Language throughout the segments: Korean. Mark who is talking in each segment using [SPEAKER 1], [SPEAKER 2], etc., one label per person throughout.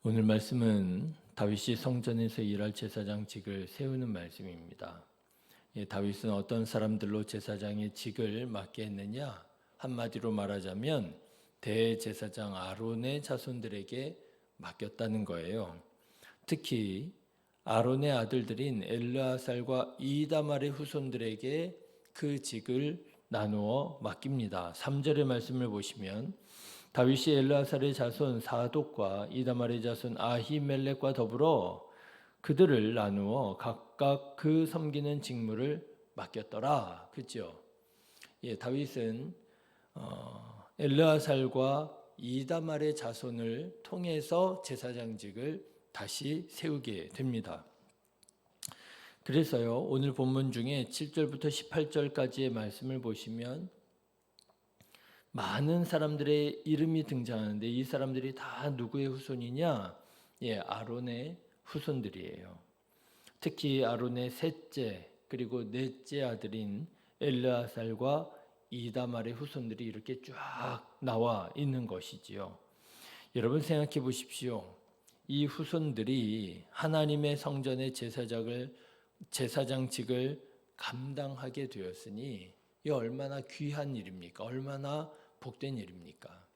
[SPEAKER 1] 오늘 말씀은 다윗이 성전에서 일할 제사장직을 세우는 말씀입니다. 다윗은 어떤 사람들로 제사장의 직을 맡게 했느냐? 한마디로 말하자면 대제사장 아론의 자손들에게 맡겼다는 거예요. 특히 아론의 아들들인 엘르아살과 이다말의 후손들에게 그 직을 나누어 맡깁니다. 3절의 말씀을 보시면 다윗이 엘르아살의 자손 사독과 이다말의 자손 아히멜렉과 더불어 그들을 나누어 각각 그 섬기는 직무를 맡겼더라. 그렇죠? 다윗은 엘르아살과 이다말의 자손을 통해서 제사장직을 다시 세우게 됩니다. 그래서요, 오늘 본문 중에 7절부터 18절까지의 말씀을 보시면 많은 사람들의 이름이 등장하는데 이 사람들이 다 누구의 후손이냐? 아론의 후손들이에요. 특히 아론의 셋째 그리고 넷째 아들인 엘르아살과 이다말의 후손들이 이렇게 쫙 나와 있는 것이지요. 여러분 생각해 보십시오. 이 후손들이 하나님의 성전의 제사장직을 감당하게 되었으니 이 얼마나 귀한 일입니까? 얼마나 복된 일입니까?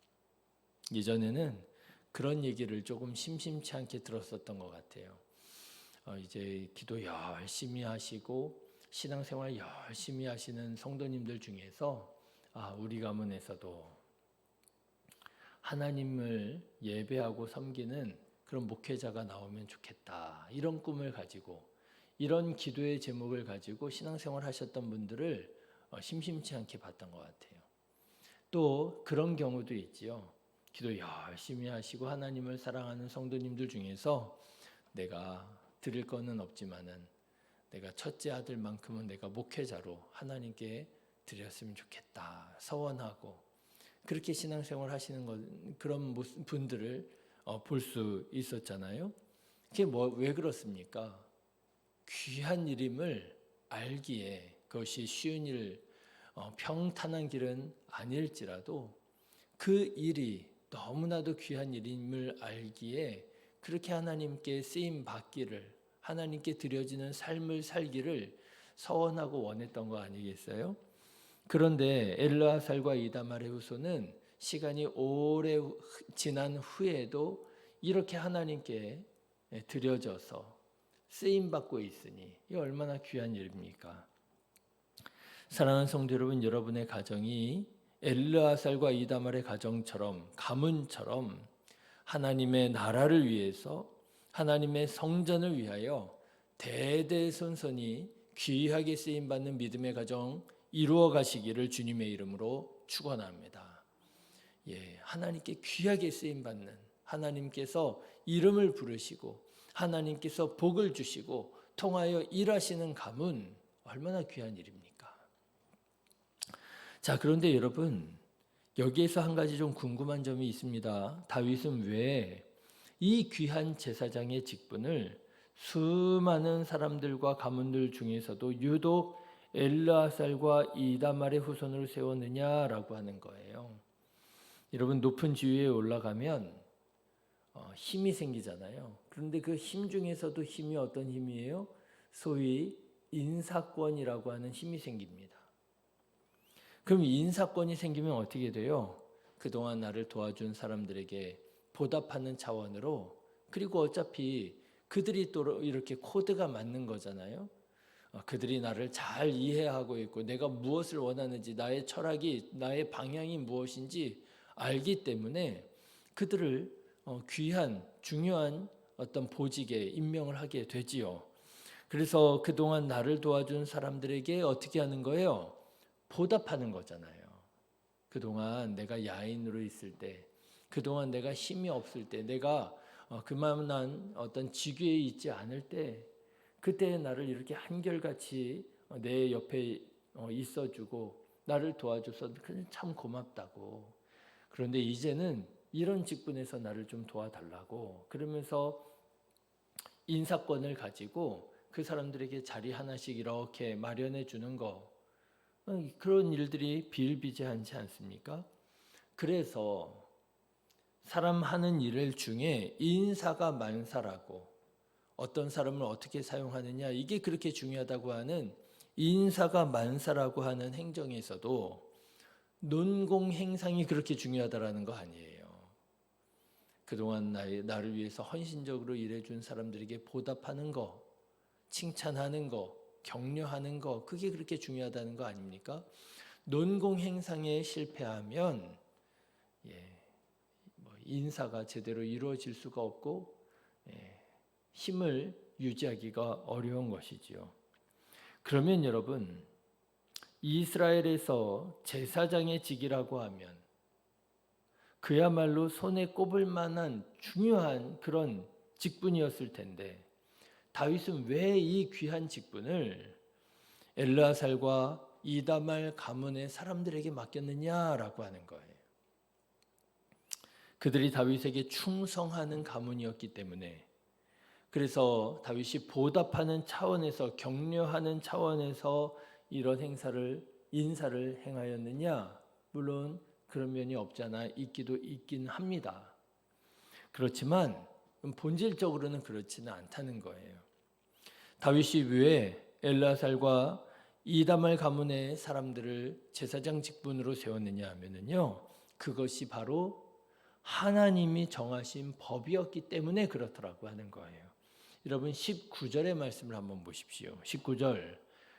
[SPEAKER 1] 예전에는 그런 얘기를 조금 심심치 않게 들었었던 것 같아요. 이제 기도 열심히 하시고 신앙생활 열심히 하시는 성도님들 중에서 우리 가문에서도 하나님을 예배하고 섬기는 그런 목회자가 나오면 좋겠다. 이런 꿈을 가지고 이런 기도의 제목을 가지고 신앙생활 하셨던 분들을 심심치 않게 봤던 것 같아요. 또 그런 경우도 있지요. 기도 열심히 하시고 하나님을 사랑하는 성도님들 중에서 내가 드릴 거는 없지만은 내가 첫째 아들만큼은 내가 목회자로 하나님께 드렸으면 좋겠다 서원하고 그렇게 신앙생활 하시는 그런 분들을 볼 수 있었잖아요. 그게 왜 그렇습니까? 귀한 일임을 알기에 그것이 쉬운 일, 평탄한 길은 아닐지라도 그 일이 너무나도 귀한 일임을 알기에 그렇게 하나님께 쓰임 받기를 하나님께 드려지는 삶을 살기를 서원하고 원했던 거 아니겠어요? 그런데 엘르아살과 이다말의 후손은 시간이 오래 지난 후에도 이렇게 하나님께 드려져서 쓰임받고 있으니 이 얼마나 귀한 일입니까? 사랑하는 성도 여러분, 여러분의 가정이 엘르아살과 이다말의 가정처럼 가문처럼 하나님의 나라를 위해서 하나님의 성전을 위하여 대대손손이 귀하게 쓰임받는 믿음의 가정 이루어 가시기를 주님의 이름으로 축원합니다. 하나님께 귀하게 쓰임받는 하나님께서 이름을 부르시고 하나님께서 복을 주시고 통하여 일하시는 가문 얼마나 귀한 일입니까? 자, 그런데 여러분 여기에서 한 가지 좀 궁금한 점이 있습니다. 다윗은 왜 이 귀한 제사장의 직분을 수많은 사람들과 가문들 중에서도 유독 엘르아살과 이다말의 후손으로 세웠느냐라고 하는 거예요. 여러분 높은 지위에 올라가면 힘이 생기잖아요. 그런데 그 힘 중에서도 힘이 어떤 힘이에요? 소위 인사권이라고 하는 힘이 생깁니다. 그럼 인사권이 생기면 어떻게 돼요? 그동안 나를 도와준 사람들에게 보답하는 차원으로 그리고 어차피 그들이 또 이렇게 코드가 맞는 거잖아요. 그들이 나를 잘 이해하고 있고 내가 무엇을 원하는지 나의 철학이 나의 방향이 무엇인지 알기 때문에 그들을 귀한 중요한 어떤 보직에 임명을 하게 되지요. 그래서 그동안 나를 도와준 사람들에게 어떻게 하는 거예요? 보답하는 거잖아요. 그동안 내가 야인으로 있을 때, 그동안 내가 힘이 없을 때, 내가 그만한 어떤 직위에 있지 않을 때, 그때 나를 이렇게 한결같이 내 옆에 있어주고 나를 도와줘서 참 고맙다고. 그런데 이제는 이런 직분에서 나를 좀 도와달라고 그러면서 인사권을 가지고 그 사람들에게 자리 하나씩 이렇게 마련해 주는 거, 그런 일들이 비일비재하지 않습니까? 그래서 사람 하는 일 중에 인사가 만사라고, 어떤 사람을 어떻게 사용하느냐, 이게 그렇게 중요하다고 하는 인사가 만사라고 하는 행정에서도 논공행상이 그렇게 중요하다라는 거 아니에요. 그동안 나를 위해서 헌신적으로 일해준 사람들에게 보답하는 거, 칭찬하는 거, 격려하는 거, 그게 그렇게 중요하다는 거 아닙니까? 논공행상에 실패하면 인사가 제대로 이루어질 수가 없고 힘을 유지하기가 어려운 것이지요. 그러면 여러분, 이스라엘에서 제사장의 직이라고 하면 그야말로 손에 꼽을 만한 중요한 그런 직분이었을 텐데, 다윗은 왜 이 귀한 직분을 엘르아살과 이다말 가문의 사람들에게 맡겼느냐라고 하는 거예요. 그들이 다윗에게 충성하는 가문이었기 때문에, 그래서 다윗이 보답하는 차원에서, 격려하는 차원에서 이런 인사를 행하였느냐? 물론 그런 면이 없지 않아 있긴 합니다. 그렇지만 본질적으로는 그렇지는 않다는 거예요. 다윗이 왜 엘르아살과 이다말 가문의 사람들을 제사장 직분으로 세웠느냐 하면요, 그것이 바로 하나님이 정하신 법이었기 때문에 그렇더라고 하는 거예요. 여러분 19절의 말씀을 한번 보십시오. 19절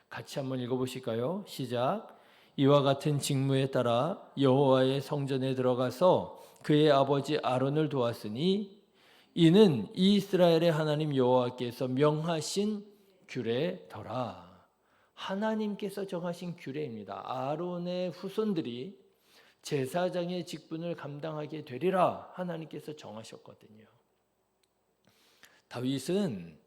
[SPEAKER 1] 같이 한번 읽어보실까요? 시작. 이와 같은 직무에 따라 여호와의 성전에 들어가서 그의 아버지 아론을 도왔으니 이는 이스라엘의 하나님 여호와께서 명하신 규례더라. 하나님께서 정하신 규례입니다. 아론의 후손들이 제사장의 직분을 감당하게 되리라 하나님께서 정하셨거든요. 다윗은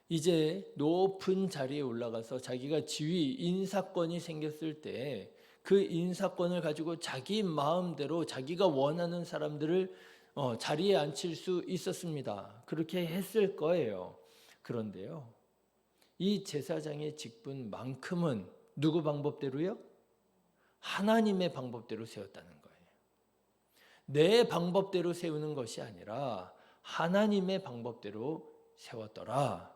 [SPEAKER 1] 이제 높은 자리에 올라가서 자기가 지위, 인사권이 생겼을 때 그 인사권을 가지고 자기 마음대로 자기가 원하는 사람들을 자리에 앉힐 수 있었습니다. 그렇게 했을 거예요. 그런데요, 이 제사장의 직분만큼은 누구 방법대로요? 하나님의 방법대로 세웠다는 거예요. 내 방법대로 세우는 것이 아니라 하나님의 방법대로 세웠더라.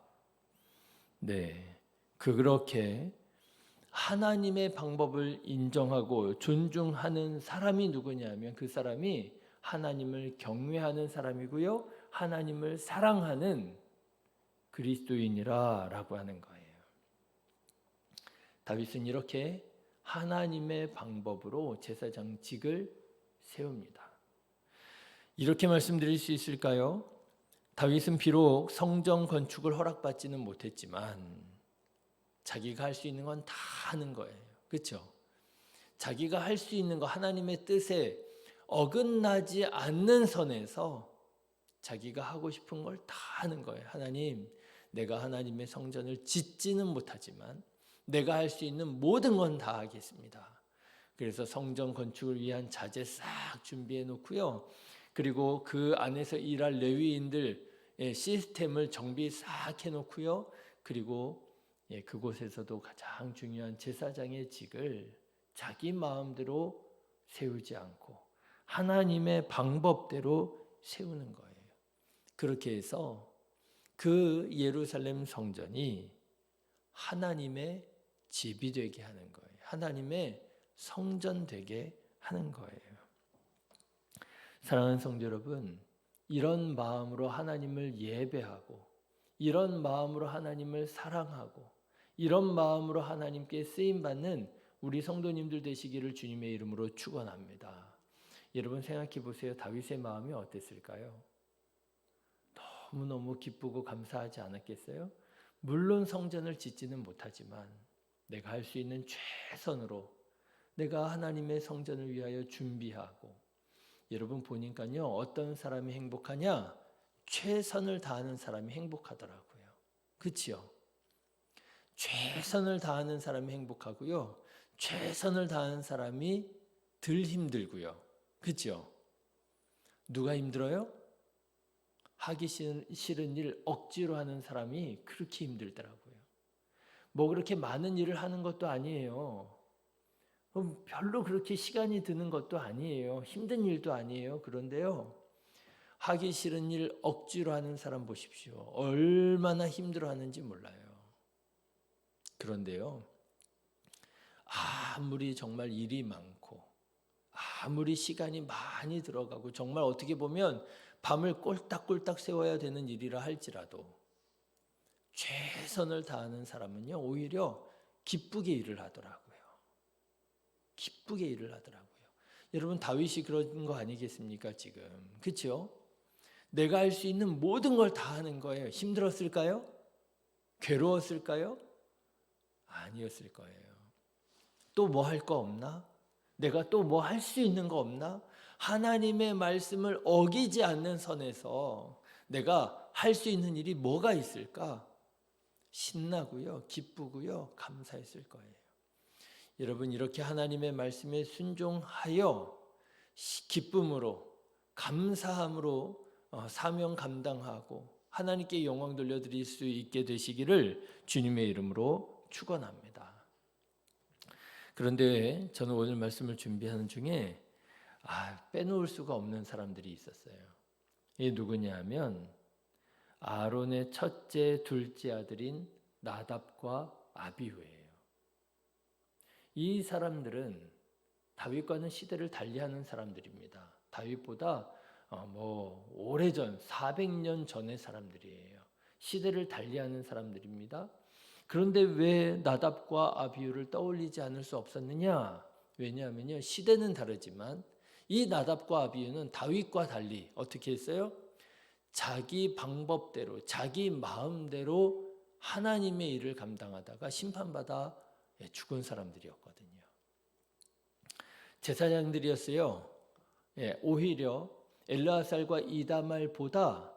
[SPEAKER 1] 네, 그렇게 하나님의 방법을 인정하고 존중하는 사람이 누구냐면 그 사람이 하나님을 경외하는 사람이고요, 하나님을 사랑하는 그리스도인이라고 하는 거예요. 다윗은 이렇게 하나님의 방법으로 제사장직을 세웁니다. 이렇게 말씀드릴 수 있을까요? 다윗은 비록 성전 건축을 허락받지는 못했지만 자기가 할 수 있는 건 다 하는 거예요. 그렇죠? 자기가 할 수 있는 거, 하나님의 뜻에 어긋나지 않는 선에서 자기가 하고 싶은 걸 다 하는 거예요. 하나님, 내가 하나님의 성전을 짓지는 못하지만 내가 할 수 있는 모든 건 다 하겠습니다. 그래서 성전 건축을 위한 자재 싹 준비해 놓고요, 그리고 그 안에서 일할 레위인들의 시스템을 정비 싹 해놓고요, 그리고 그곳에서도 가장 중요한 제사장의 직을 자기 마음대로 세우지 않고 하나님의 방법대로 세우는 거예요. 그렇게 해서 그 예루살렘 성전이 하나님의 집이 되게 하는 거예요. 하나님의 성전 되게 하는 거예요. 사랑하는 성도 여러분, 이런 마음으로 하나님을 예배하고, 이런 마음으로 하나님을 사랑하고, 이런 마음으로 하나님께 쓰임받는 우리 성도님들 되시기를 주님의 이름으로 축원합니다. 여러분 생각해 보세요. 다윗의 마음이 어땠을까요? 너무너무 기쁘고 감사하지 않았겠어요? 물론 성전을 짓지는 못하지만 내가 할 수 있는 최선으로 내가 하나님의 성전을 위하여 준비하고, 여러분 보니까요, 어떤 사람이 행복하냐? 최선을 다하는 사람이 행복하더라고요. 그렇지요? 최선을 다하는 사람이 행복하고요, 최선을 다하는 사람이 덜 힘들고요. 그렇죠? 누가 힘들어요? 하기 싫은 일 억지로 하는 사람이 그렇게 힘들더라고요. 뭐 그렇게 많은 일을 하는 것도 아니에요. 별로 그렇게 시간이 드는 것도 아니에요. 힘든 일도 아니에요. 그런데요, 하기 싫은 일 억지로 하는 사람 보십시오. 얼마나 힘들어하는지 몰라요. 그런데요, 아무리 정말 일이 많고 아무리 시간이 많이 들어가고 정말 어떻게 보면 밤을 꼴딱꼴딱 세워야 되는 일이라 할지라도 최선을 다하는 사람은요, 오히려 기쁘게 일을 하더라고요. 기쁘게 일을 하더라고요. 여러분, 다윗이 그런 거 아니겠습니까 지금? 그렇죠? 내가 할 수 있는 모든 걸 다 하는 거예요. 힘들었을까요? 괴로웠을까요? 아니었을 거예요. 또 뭐 할 거 없나? 내가 또 뭐 할 수 있는 거 없나? 하나님의 말씀을 어기지 않는 선에서 내가 할 수 있는 일이 뭐가 있을까? 신나고요, 기쁘고요, 감사했을 거예요. 여러분, 이렇게 하나님의 말씀에 순종하여 기쁨으로, 감사함으로 사명 감당하고 하나님께 영광 돌려드릴 수 있게 되시기를 주님의 이름으로 축원합니다. 그런데 저는 오늘 말씀을 준비하는 중에 빼놓을 수가 없는 사람들이 있었어요. 이게 누구냐 하면 아론의 첫째, 둘째 아들인 나답과 아비후예요. 이 사람들은 다윗과는 시대를 달리하는 사람들입니다. 다윗보다 오래전 400년 전의 사람들이에요. 시대를 달리하는 사람들입니다. 그런데 왜 나답과 아비후를 떠올리지 않을 수 없었느냐? 왜냐하면요, 시대는 다르지만 이 나답과 아비후는 다윗과 달리 어떻게 했어요? 자기 방법대로, 자기 마음대로 하나님의 일을 감당하다가 심판받아 죽은 사람들이었거든요. 제사장들이었어요. 오히려 엘르아살과 이다말보다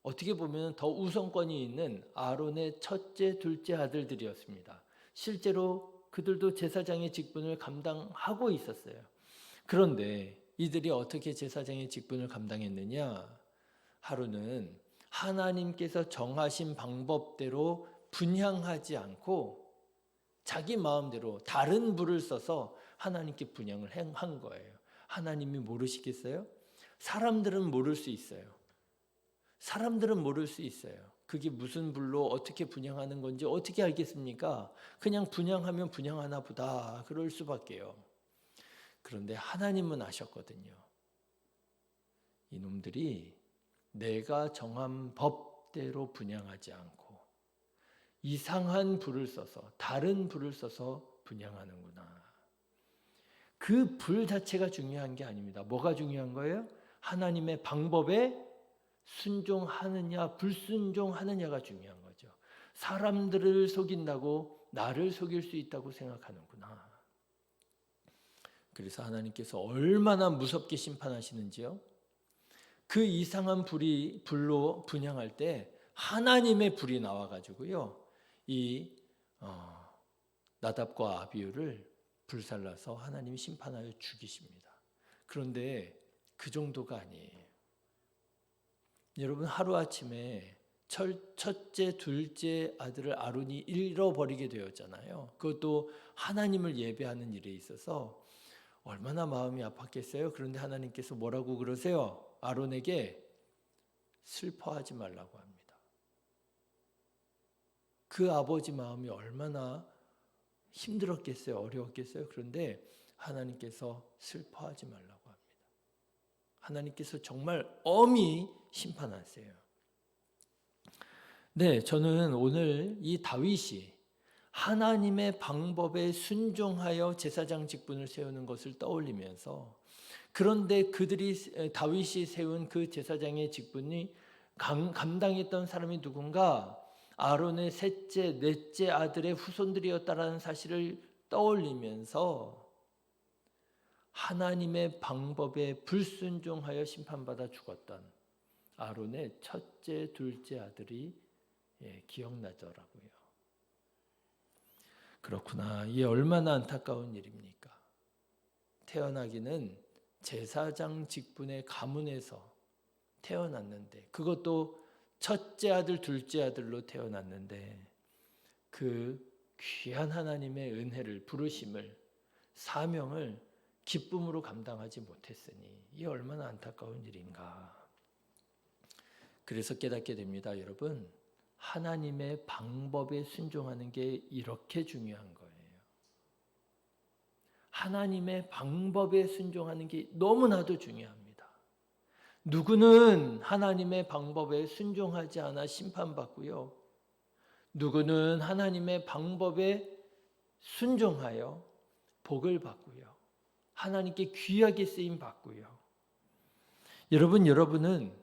[SPEAKER 1] 어떻게 보면 더 우선권이 있는 아론의 첫째, 둘째 아들들이었습니다. 실제로 그들도 제사장의 직분을 감당하고 있었어요. 그런데 이들이 어떻게 제사장의 직분을 감당했느냐? 하루는 하나님께서 정하신 방법대로 분향하지 않고 자기 마음대로 다른 불을 써서 하나님께 분향을 한 거예요. 하나님이 모르시겠어요? 사람들은 모를 수 있어요. 사람들은 모를 수 있어요. 그게 무슨 불로 어떻게 분향하는 건지 어떻게 알겠습니까? 그냥 분향하면 분향하나 보다 그럴 수밖에요. 그런데 하나님은 아셨거든요. 이놈들이 내가 정한 법대로 분향하지 않고 이상한 불을 써서, 다른 불을 써서 분향하는구나. 그 불 자체가 중요한 게 아닙니다. 뭐가 중요한 거예요? 하나님의 방법에 순종하느냐 불순종하느냐가 중요한 거죠. 사람들을 속인다고 나를 속일 수 있다고 생각하는구나. 그래서 하나님께서 얼마나 무섭게 심판하시는지요. 그 이상한 불로 분향할 때 하나님의 불이 나와가지고요, 이 나답과 아비후를 불살라서 하나님이 심판하여 죽이십니다. 그런데 그 정도가 아니에요. 여러분, 하루아침에 첫째, 둘째 아들을 아론이 잃어버리게 되었잖아요. 그것도 하나님을 예배하는 일에 있어서 얼마나 마음이 아팠겠어요. 그런데 하나님께서 뭐라고 그러세요? 아론에게 슬퍼하지 말라고 합니다. 그 아버지 마음이 얼마나 힘들었겠어요. 어려웠겠어요. 그런데 하나님께서 슬퍼하지 말라고 합니다. 하나님께서 정말 엄히 심판하세요. 네, 저는 오늘 이 다윗이 하나님의 방법에 순종하여 제사장 직분을 세우는 것을 떠올리면서, 그런데 다윗이 세운 그 제사장의 직분이 감당했던 사람이 누군가? 아론의 셋째, 넷째 아들의 후손들이었다라는 사실을 떠올리면서 하나님의 방법에 불순종하여 심판받아 죽었던 아론의 첫째, 둘째 아들이 기억나더라고요. 그렇구나. 이게 얼마나 안타까운 일입니까? 태어나기는 제사장 직분의 가문에서 태어났는데, 그것도 첫째 아들, 둘째 아들로 태어났는데 그 귀한 하나님의 은혜를, 부르심을, 사명을 기쁨으로 감당하지 못했으니 이게 얼마나 안타까운 일인가. 그래서 깨닫게 됩니다, 여러분. 하나님의 방법에 순종하는 게 이렇게 중요한 거예요. 하나님의 방법에 순종하는 게 너무나도 중요합니다. 누구는 하나님의 방법에 순종하지 않아 심판받고요. 누구는 하나님의 방법에 순종하여 복을 받고요. 하나님께 귀하게 쓰임 받고요. 여러분은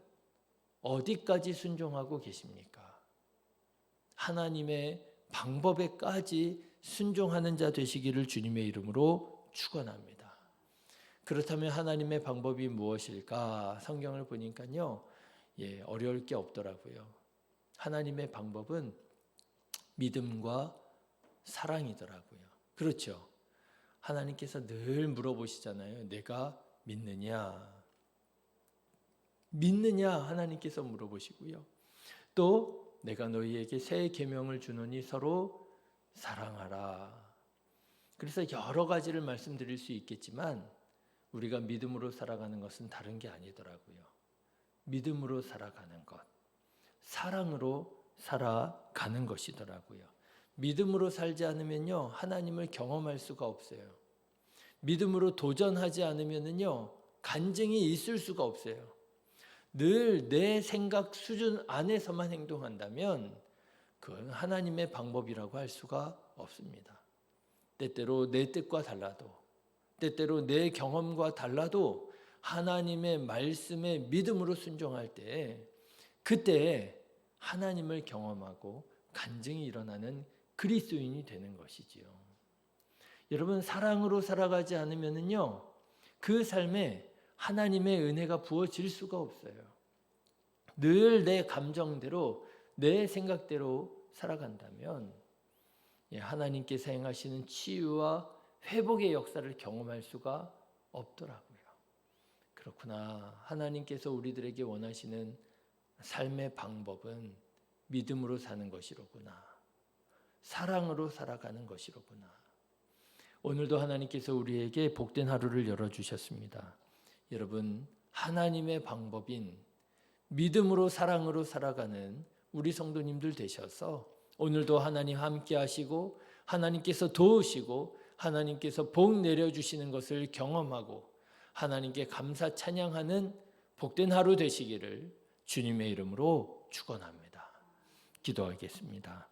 [SPEAKER 1] 어디까지 순종하고 계십니까? 하나님의 방법에까지 순종하는 자 되시기를 주님의 이름으로 축원합니다. 그렇다면 하나님의 방법이 무엇일까? 성경을 보니까요, 어려울 게 없더라고요. 하나님의 방법은 믿음과 사랑이더라고요. 그렇죠? 하나님께서 늘 물어보시잖아요. 내가 믿느냐? 믿느냐? 하나님께서 물어보시고요. 또 내가 너희에게 새 계명을 주노니 서로 사랑하라. 그래서 여러 가지를 말씀드릴 수 있겠지만 우리가 믿음으로 살아가는 것은 다른 게 아니더라고요. 믿음으로 살아가는 것, 사랑으로 살아가는 것이더라고요. 믿음으로 살지 않으면요, 하나님을 경험할 수가 없어요. 믿음으로 도전하지 않으면요, 간증이 있을 수가 없어요. 늘 내 생각 수준 안에서만 행동한다면 그건 하나님의 방법이라고 할 수가 없습니다. 때때로 내 뜻과 달라도, 때때로 내 경험과 달라도 하나님의 말씀에 믿음으로 순종할 때, 그때 하나님을 경험하고 간증이 일어나는 그리스도인이 되는 것이지요. 여러분, 사랑으로 살아가지 않으면요, 그 삶에 하나님의 은혜가 부어질 수가 없어요. 늘 내 감정대로, 내 생각대로 살아간다면 하나님께서 행하시는 치유와 회복의 역사를 경험할 수가 없더라고요. 그렇구나. 하나님께서 우리들에게 원하시는 삶의 방법은 믿음으로 사는 것이로구나. 사랑으로 살아가는 것이로구나. 오늘도 하나님께서 우리에게 복된 하루를 열어주셨습니다. 여러분, 하나님의 방법인 믿음으로 사랑으로 살아가는 우리 성도님들 되셔서 오늘도 하나님 함께 하시고 하나님께서 도우시고 하나님께서 복 내려주시는 것을 경험하고 하나님께 감사 찬양하는 복된 하루 되시기를 주님의 이름으로 축원합니다. 기도하겠습니다.